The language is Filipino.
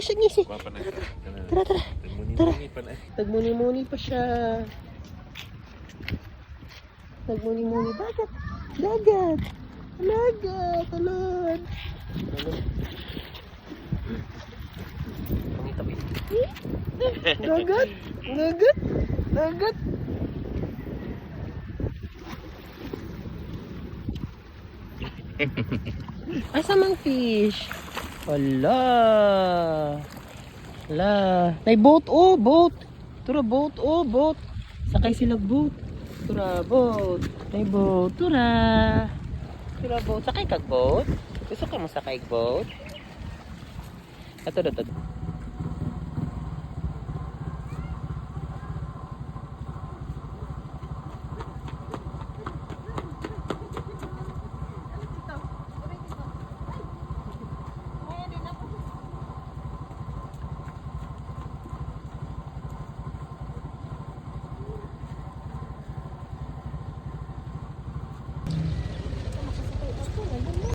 Siya ngisi. Papa na. Tara, tara. Muni-muni pa na. Nagmuni-muni pa siya. Nagmuni-muni. Dagat. Dagat. Dagat. Talon. Pangitabi. Dagat. Dagat. Dagat. Asa mang fish? Wala. Wala. May boat oh, boat. Tura boat oh, boat. Sakay sila boat. Tura boat. May boat. Tura. Tura boat. Sakay kag boat? Gusto ka mo sakay boat? Ato.